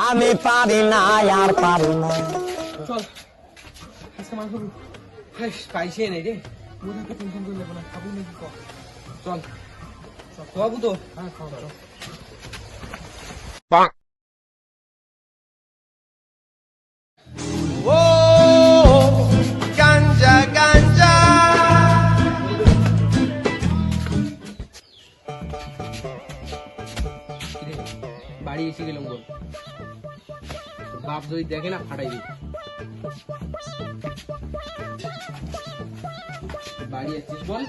আমি পারি না আর পারি না। চল আজকে মাংস পাইছে নেই রে, মোটাকে টেনশন করে নেবো না, খাবো নাকি কর। চল খাওয়াবো তো, হ্যাঁ খাওয়া। ও গাঞ্জা গাঞ্জা বাড়ি এসে গেলাম বল, বাপ যদি দেখে না ফাটাই দিই। বাড়ি আসছিস বল,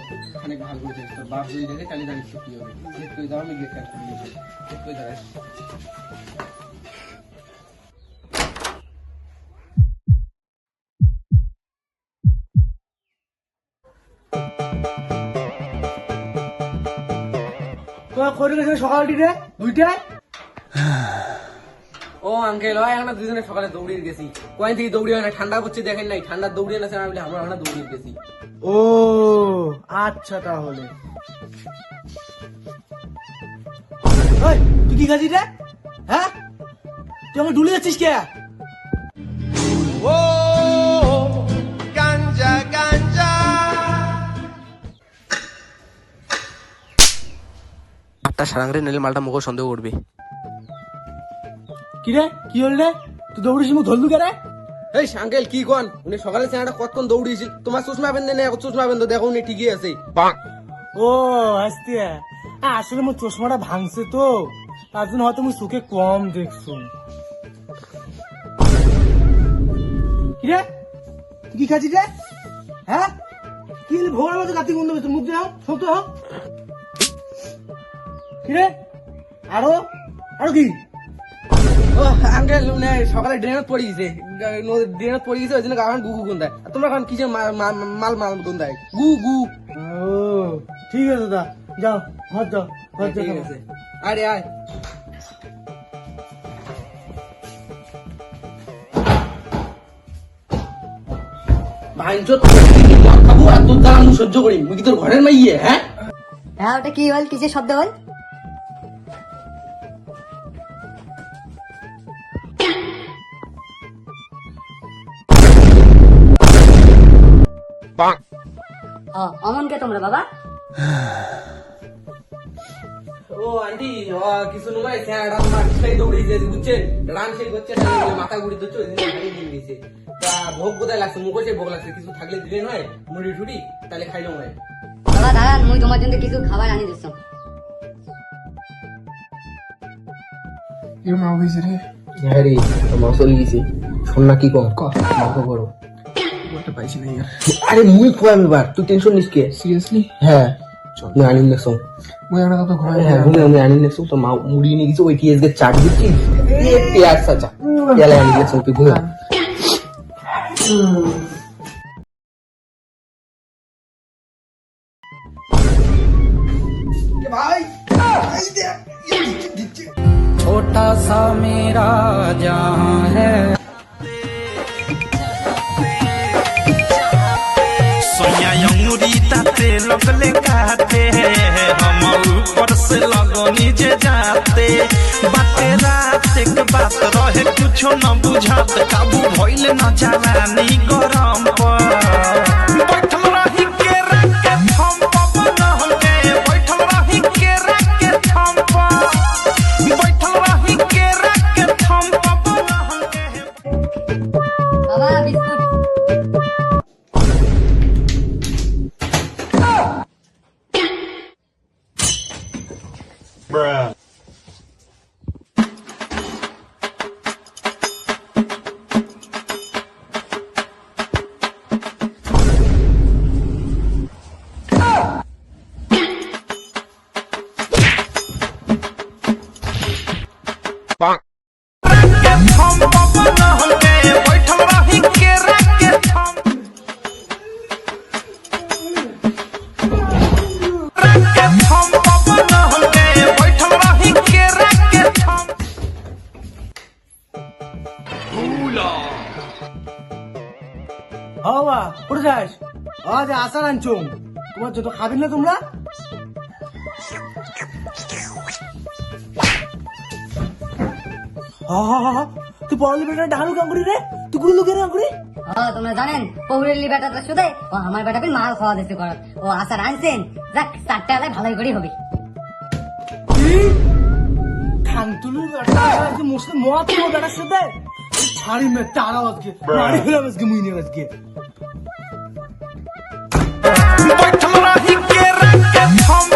অনেক ভালো করেছিস, তোর বাপ যদি দেখে তাহলে জানিস কি হবে। গেট করে যাও, আমি গেট কাজ করে দিয়েছি, গেট করে দাঁড়াস। তোমার করে গেছে সকাল টিতে দুইটায়। ও আঙ্কেল, হয় আমরা দুজনে সকালে দৌড়িয়ে গেছি। কয়েক থেকে দৌড়িয়ে হয় না, ঠান্ডা পড়ছে দেখেন নাই, ঠান্ডা দৌড়িয়ে না বলে আমরা দৌড়িয়ে গেছি। ও আচ্ছা, তাহলে ওই, তুই কি খাচ্ছিস রে? হ্যাঁ, তুই আমার ডুলে যাচ্ছিস কে? ও গাঞ্জা গাঞ্জা আটটা সারাংরে নিলে মালটা মুখ সন্দেহ করবে। কি রে, কি হল রে? তুই দৌড়িস মুখ ধরলু কে রে? এই আঙ্কেল কি কন, উনি সকালে চেনাটা কতক্ষণ দৌড়িয়েছিল। তোমার চশমা বেঁধে নেই, চশমা বেঁধে দেখো উনি ঠিকই আছে। ও আসতে, আসলে মোর চশমাটা ভাঙছে তো, তার জন্য হয়তো মুই চোখে কম দেখছো। কি রে, তুই কি খাচ্ছিস রে? হ্যাঁ, কি হলে ভোরের মতো গাতি বন্ধ হয়েছে, মুখ দিয়ে শক্ত হোক। কি রে, আরো আরো কি? ও আঙ্কেল উনি সকালে ড্রেনত পড়ে গেছে, ড্রেনত পড়ে গেছে, ওই জন্য এখন গু গু গন্ধায়। আর তোমরা এখন কি যে মাল মাল গন্ধায়, গু গু। ও ঠিক আছে দা, যাও ঘর যাও, ঘর ঠিক যাও। আছে, আরে আয়। ভাইঞ্চোদ খাবো আর তোর দ্বারা আমি সহ্য করি, মুই কি তোর ঘরের মাইয়ে? হ্যাঁ হ্যাঁ, ওটা কি বল, কিসের শব্দ বল? ও অমন কে তোমরা বাবা? ও আন্টি, কিছু নয়, স্যারটা তোমার সেই দৌড়িয়ে বুঝছেন, রান সেই করছে, মাথা ঘুরি দিচ্ছে, ওই দিন দিয়ে দিয়েছে। তা ভোগ কোথায় লাগছে, মুখে সেই ভোগ লাগছে, কিছু থাকলে দিলে নয়, মুড়ি টুড়ি তাহলে খাইলো নয়। বাবা দাঁড়ান, মুই তোমার জন্য কিছু খাবার আনি দিচ্ছ। হ্যাঁ রে, মা চলে গেছি, শোন না কি কম মাথা করো। পাইছি না, আরে মুই খোয়াম এবার, তুই টেনশন নিস কে? সিরিয়াসলি? হ্যাঁ মুই আনিম দেখছো, মুই আমরা কত ঘুমাই। হ্যাঁ ঘুমে আমি আনিম দেখছো, তো মা মুড়ি নিয়ে গেছে, ওই টিএস কে চাট দিচ্ছি, পেঁয়াজ চাচা পেলে আনি দেখছো, তুই ঘুমে। छोटा सा मेरा जहां है, सोया अंगूरी ताते लगले कहते हम ऊपर से लगनी जे जाते बाते रात एक बात रहे कुछो न बुझात काबू भइले न जवानी गरम पर बैठल रही के राके थम पवन हमके बैठल रही के राके थम पर बैठल रही के राके थम पवन हमके। বাবা বিস্কুট। थम पवन हमके बैठल रही के राके थम राके थम पवन हमके बैठल रही के राके थम। বাবা কোথায় যাস? আজ আসার আনছো, তোমার যত খাবেন না তোমরা। তুই পড়ালি বেটা ডানু কাম করি রে, তুই গুলো লোকের কাম করি। তোমরা জানেন পৌরেলি বেটাটা শুধু ও আমার বেটাকে মাল খাওয়া দিতে করার ও আশা আনছেন যাক 4টা বেলায় ভালোই করে হবে। খানতুলু বেটা আজকে মুসলিম মত তোমার বেটার সাথে ছাড়ি মে তারা আজকে মারি ফেলাম আজকে মুই নিয়ে আজকে। बैठल रही के रख के हम